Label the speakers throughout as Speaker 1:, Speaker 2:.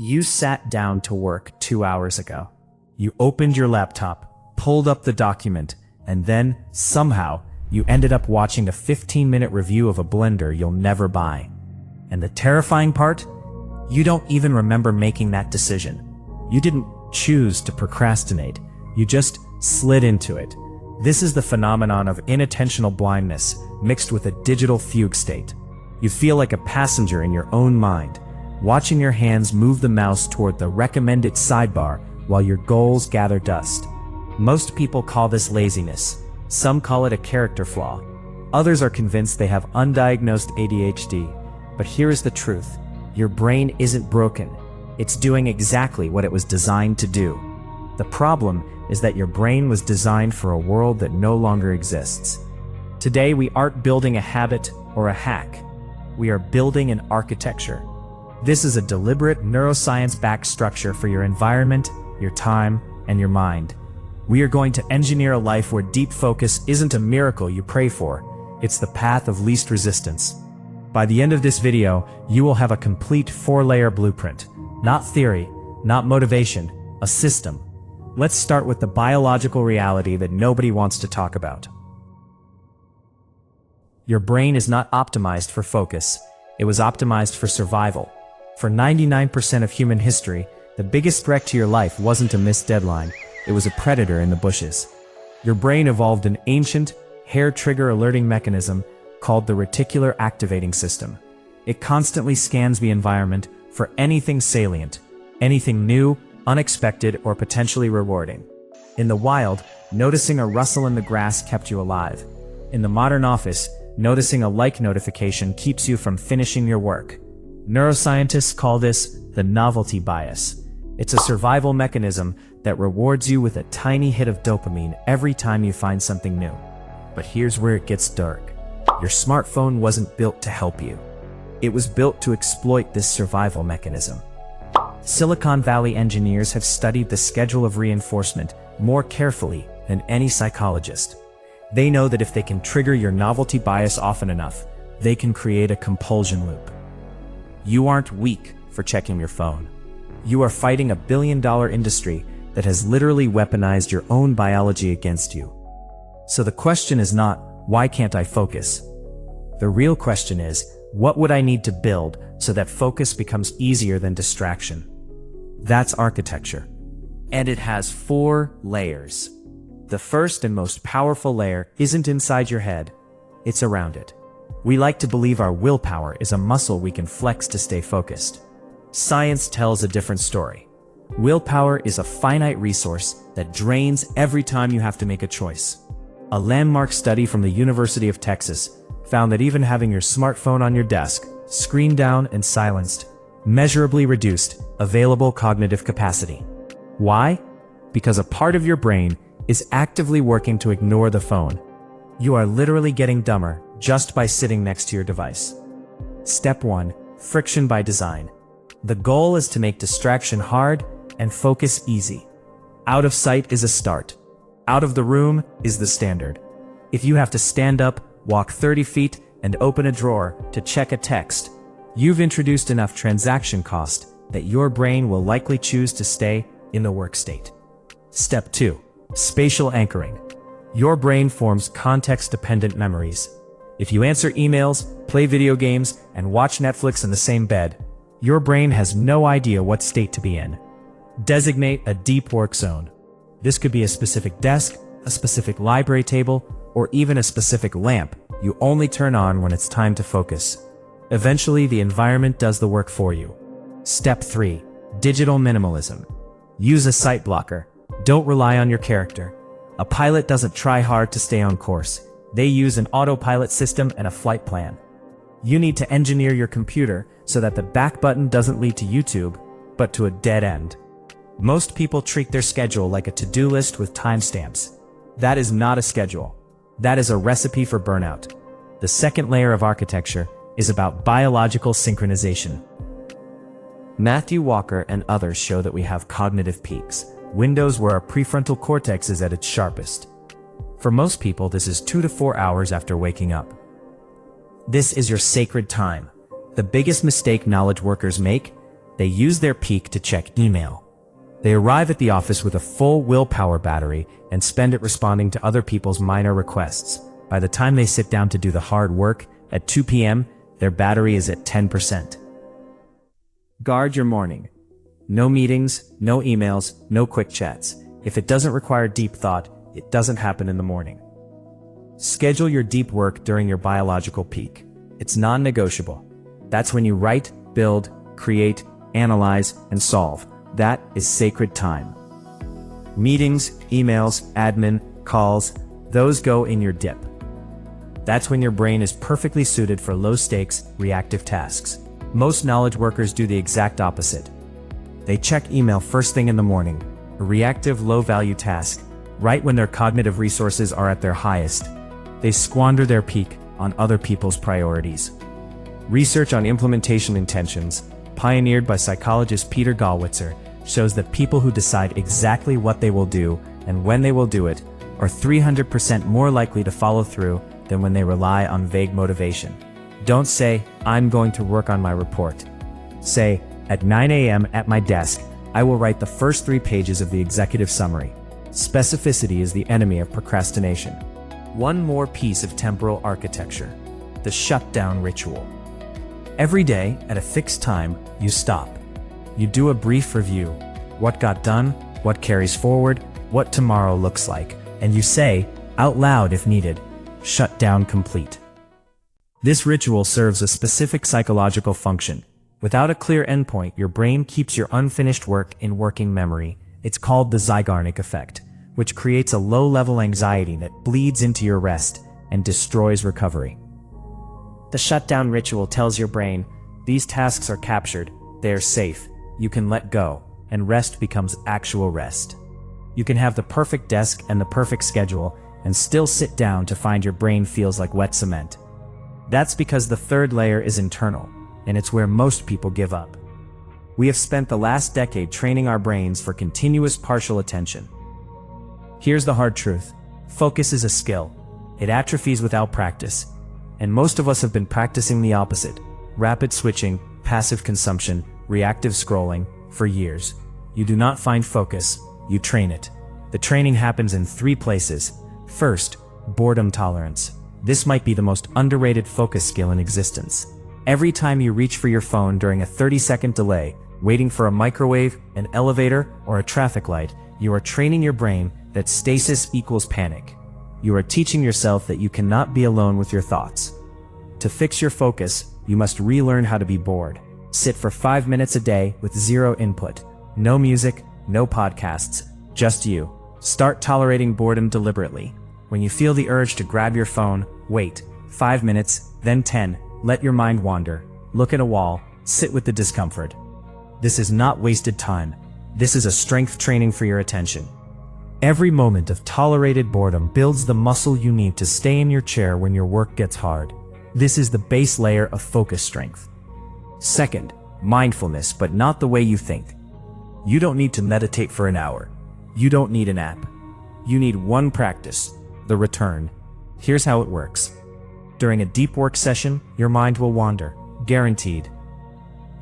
Speaker 1: You sat down to work 2 hours ago. You opened your laptop, pulled up the document, and then, somehow, you ended up watching a 15-minute review of a blender you'll never buy. And the terrifying part? You don't even remember making that decision. You didn't choose to procrastinate. You just slid into it. This is the phenomenon of unintentional blindness mixed with a digital fugue state. You feel like a passenger in your own mind, watching your hands move the mouse toward the recommended sidebar while your goals gather dust. Most people call this laziness. Some call it a character flaw. Others are convinced they have undiagnosed ADHD. But here is the truth. Your brain isn't broken. It's doing exactly what it was designed to do. The problem is that your brain was designed for a world that no longer exists. Today, we aren't building a habit or a hack. We are building an architecture. This is a deliberate neuroscience-backed structure for your environment, your time, and your mind. We are going to engineer a life where deep focus isn't a miracle you pray for. It's the path of least resistance. By the end of this video, you will have a complete 4-layer blueprint. Not theory, not motivation, a system. Let's start with the biological reality that nobody wants to talk about. Your brain is not optimized for focus. It was optimized for survival. For 99% of human history, the biggest threat to your life wasn't a missed deadline. It was a predator in the bushes. Your brain evolved an ancient, hair-trigger alerting mechanism called the reticular activating system. It constantly scans the environment for anything salient, anything new, unexpected, or potentially rewarding. In the wild, noticing a rustle in the grass kept you alive. In the modern office, noticing a like notification keeps you from finishing your work. Neuroscientists call this the novelty bias. It's a survival mechanism that rewards you with a tiny hit of dopamine every time you find something new. But here's where it gets dark. Your smartphone wasn't built to help you. It was built to exploit this survival mechanism. Silicon Valley engineers have studied the schedule of reinforcement more carefully than any psychologist. They know that if they can trigger your novelty bias often enough, they can create a compulsion loop. You aren't weak for checking your phone. You are fighting a billion-dollar industry that has literally weaponized your own biology against you. So the question is not, why can't I focus? The real question is, what would I need to build so that focus becomes easier than distraction? That's architecture. And it has 4 layers. The first and most powerful layer isn't inside your head, it's around it. We like to believe our willpower is a muscle we can flex to stay focused. Science tells a different story. Willpower is a finite resource that drains every time you have to make a choice. A landmark study from the University of Texas found that even having your smartphone on your desk, screen down and silenced, measurably reduced available cognitive capacity. Why? Because a part of your brain is actively working to ignore the phone. You are literally getting dumber just by sitting next to your device. Step 1. Friction by design. The goal is to make distraction hard and focus easy. Out of sight is a start. Out of the room is the standard. If you have to stand up, walk 30 feet, and open a drawer to check a text, you've introduced enough transaction cost that your brain will likely choose to stay in the work state. Step 2. Spatial anchoring. Your brain forms context-dependent memories. If you answer emails, play video games, and watch Netflix in the same bed, your brain has no idea what state to be in. Designate a deep work zone. This could be a specific desk, a specific library table, or even a specific lamp you only turn on when it's time to focus. Eventually, the environment does the work for you. Step 3. Digital minimalism. Use a sight blocker. Don't rely on your character. A pilot doesn't try hard to stay on course. They use an autopilot system and a flight plan. You need to engineer your computer so that the back button doesn't lead to YouTube, but to a dead end. Most people treat their schedule like a to-do list with timestamps. That is not a schedule. That is a recipe for burnout. The second layer of architecture is about biological synchronization. Matthew Walker and others show that we have cognitive peaks, windows where our prefrontal cortex is at its sharpest. For most people, this is 2 to 4 hours after waking up. This is your sacred time. The biggest mistake knowledge workers make They use their peak to check email. They arrive at the office with a full willpower battery and spend it responding to other people's minor requests. By the time they sit down to do the hard work, at 2 p.m., their battery is at 10%. Guard your morning. No meetings, no emails, no quick chats. If it doesn't require deep thought, it doesn't happen in the morning. Schedule your deep work during your biological peak. It's non-negotiable. That's when you write, build, create, analyze, and solve. That is sacred time. Meetings, emails, admin, calls, those go in your dip. That's when your brain is perfectly suited for low-stakes, reactive tasks. Most knowledge workers do the exact opposite. They check email first thing in the morning, a reactive, low-value task, right when their cognitive resources are at their highest. They squander their peak on other people's priorities. Research on implementation intentions, pioneered by psychologist Peter Gallwitzer, shows that people who decide exactly what they will do and when they will do it are 300% more likely to follow through than when they rely on vague motivation. Don't say, "I'm going to work on my report." Say, "At 9 a.m. at my desk, I will write the first 3 pages of the executive summary." Specificity is the enemy of procrastination. One more piece of temporal architecture: the shutdown ritual. Every day, at a fixed time, you stop. You do a brief review: what got done, what carries forward, what tomorrow looks like, and you say, out loud if needed, "Shutdown complete." This ritual serves a specific psychological function. Without a clear endpoint, your brain keeps your unfinished work in working memory. It's called the Zeigarnik effect, which creates a low-level anxiety that bleeds into your rest and destroys recovery. The shutdown ritual tells your brain, these tasks are captured, they are safe, you can let go, and rest becomes actual rest. You can have the perfect desk and the perfect schedule, and still sit down to find your brain feels like wet cement. That's because the third layer is internal, and it's where most people give up. We have spent the last decade training our brains for continuous partial attention. Here's the hard truth: focus is a skill. It atrophies without practice. And most of us have been practicing the opposite: rapid switching, passive consumption, reactive scrolling, for years. You do not find focus, you train it. The training happens in 3 places. First, boredom tolerance. This might be the most underrated focus skill in existence. Every time you reach for your phone during a 30-second delay, waiting for a microwave, an elevator, or a traffic light, you are training your brain that stasis equals panic. You are teaching yourself that you cannot be alone with your thoughts. To fix your focus, you must relearn how to be bored. Sit for 5 minutes a day with 0 input. No music, no podcasts, just you. Start tolerating boredom deliberately. When you feel the urge to grab your phone, wait 5 minutes, then 10. Let your mind wander. Look at a wall. Sit with the discomfort. This is not wasted time. This is a strength training for your attention. Every moment of tolerated boredom builds the muscle you need to stay in your chair when your work gets hard. This is the base layer of focus strength. Second, mindfulness, but not the way you think. You don't need to meditate for an hour. You don't need an app. You need one practice: the return. Here's how it works. During a deep work session, your mind will wander, guaranteed.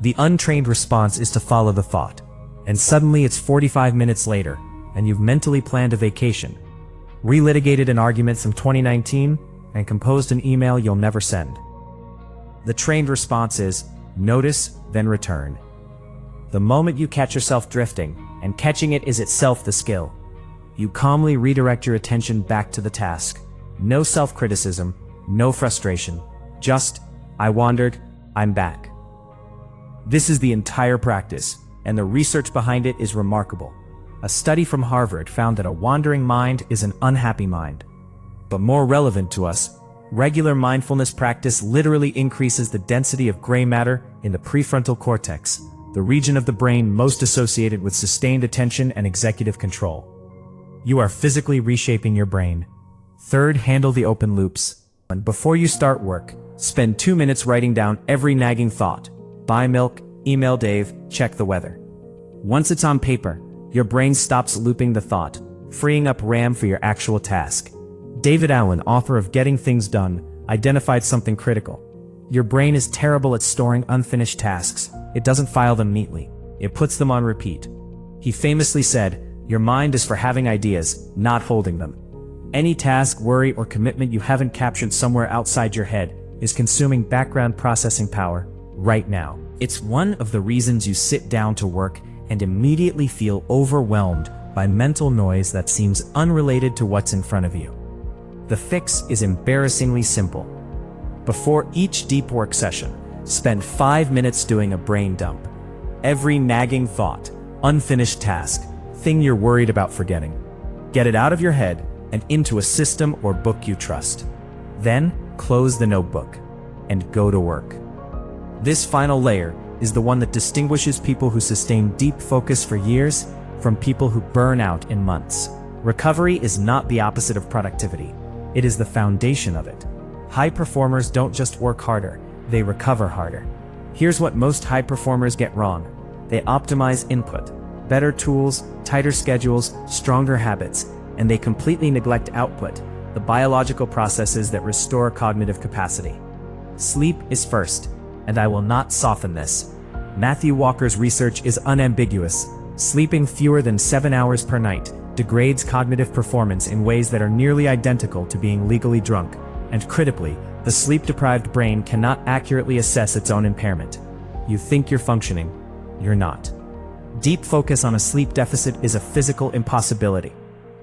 Speaker 1: The untrained response is to follow the thought, and suddenly it's 45 minutes later, and you've mentally planned a vacation, relitigated an argument from 2019, and composed an email you'll never send. The trained response is notice, then return. The moment you catch yourself drifting, and catching it is itself the skill, you calmly redirect your attention back to the task. No self-criticism, no frustration, just, I wandered, I'm back. This is the entire practice, and the research behind it is remarkable. A study from Harvard found that a wandering mind is an unhappy mind. But more relevant to us, regular mindfulness practice literally increases the density of gray matter in the prefrontal cortex, the region of the brain most associated with sustained attention and executive control. You are physically reshaping your brain. Third, handle the open loops. And before you start work, spend 2 minutes writing down every nagging thought. Buy milk, email Dave, check the weather. Once it's on paper, your brain stops looping the thought, freeing up RAM for your actual task. David Allen, author of Getting Things Done, identified something critical. Your brain is terrible at storing unfinished tasks. It doesn't file them neatly. It puts them on repeat. He famously said, "Your mind is for having ideas, not holding them." Any task, worry, or commitment you haven't captured somewhere outside your head is consuming background processing power right now. It's one of the reasons you sit down to work and immediately feel overwhelmed by mental noise that seems unrelated to what's in front of you. The fix is embarrassingly simple. Before each deep work session, spend 5 minutes doing a brain dump. Every nagging thought, unfinished task, thing you're worried about forgetting. Get it out of your head and into a system or book you trust. Then, close the notebook and go to work. This final layer is the one that distinguishes people who sustain deep focus for years from people who burn out in months. Recovery is not the opposite of productivity. It is the foundation of it. High performers don't just work harder, they recover harder. Here's what most high performers get wrong. They optimize input, better tools, tighter schedules, stronger habits, and they completely neglect output, the biological processes that restore cognitive capacity. Sleep is first, and I will not soften this. Matthew Walker's research is unambiguous. Sleeping fewer than 7 hours per night degrades cognitive performance in ways that are nearly identical to being legally drunk. And critically, the sleep-deprived brain cannot accurately assess its own impairment. You think you're functioning, you're not. Deep focus on a sleep deficit is a physical impossibility.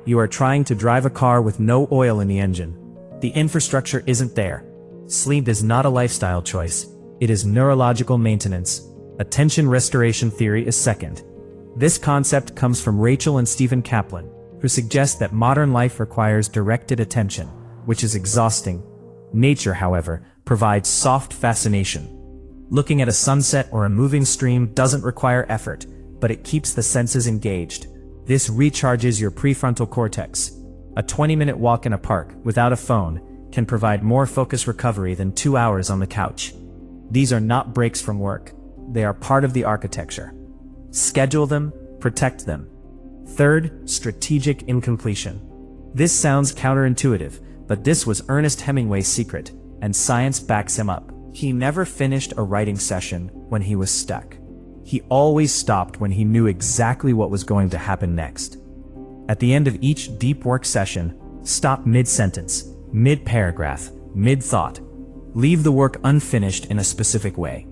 Speaker 1: You are trying to drive a car with no oil in the engine. The infrastructure isn't there. Sleep is not a lifestyle choice. It is neurological maintenance. Attention restoration theory is second. This concept comes from Rachel and Stephen Kaplan, who suggest that modern life requires directed attention, which is exhausting. Nature, however, provides soft fascination. Looking at a sunset or a moving stream doesn't require effort, but it keeps the senses engaged. This recharges your prefrontal cortex. A 20-minute walk in a park without a phone can provide more focus recovery than 2 hours on the couch. These are not breaks from work. They are part of the architecture. Schedule them, protect them. Third, strategic incompletion. This sounds counterintuitive, but this was Ernest Hemingway's secret, and science backs him up. He never finished a writing session when he was stuck. He always stopped when he knew exactly what was going to happen next. At the end of each deep work session, stop mid-sentence, mid-paragraph, mid-thought. Leave the work unfinished in a specific way.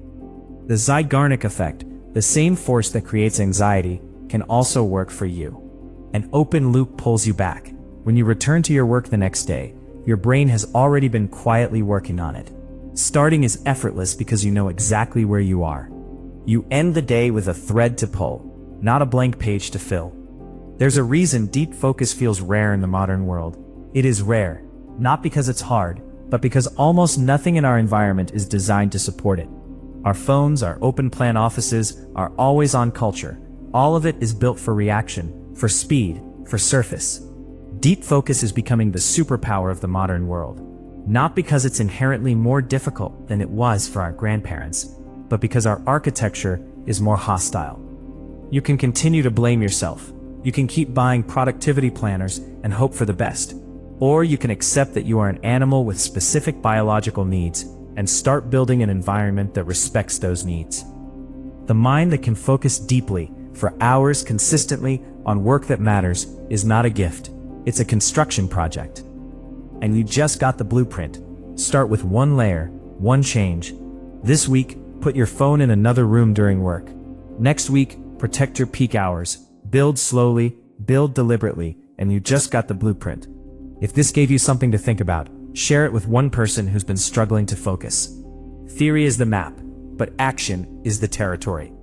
Speaker 1: The Zeigarnik effect, the same force that creates anxiety, can also work for you. An open loop pulls you back. When you return to your work the next day, your brain has already been quietly working on it. Starting is effortless because you know exactly where you are. You end the day with a thread to pull, not a blank page to fill. There's a reason deep focus feels rare in the modern world. It is rare, not because it's hard, but because almost nothing in our environment is designed to support it. Our phones, our open-plan offices, our always-on culture, all of it is built for reaction, for speed, for surface. Deep focus is becoming the superpower of the modern world, not because it's inherently more difficult than it was for our grandparents, but because our architecture is more hostile. You can continue to blame yourself. You can keep buying productivity planners and hope for the best. Or you can accept that you are an animal with specific biological needs and start building an environment that respects those needs. The mind that can focus deeply for hours consistently on work that matters is not a gift. It's a construction project. And you just got the blueprint. Start with one layer, one change. This week, put your phone in another room during work. Next week, protect your peak hours. Build slowly, build deliberately, and you just got the blueprint. If this gave you something to think about, share it with one person who's been struggling to focus. Theory is the map, but action is the territory.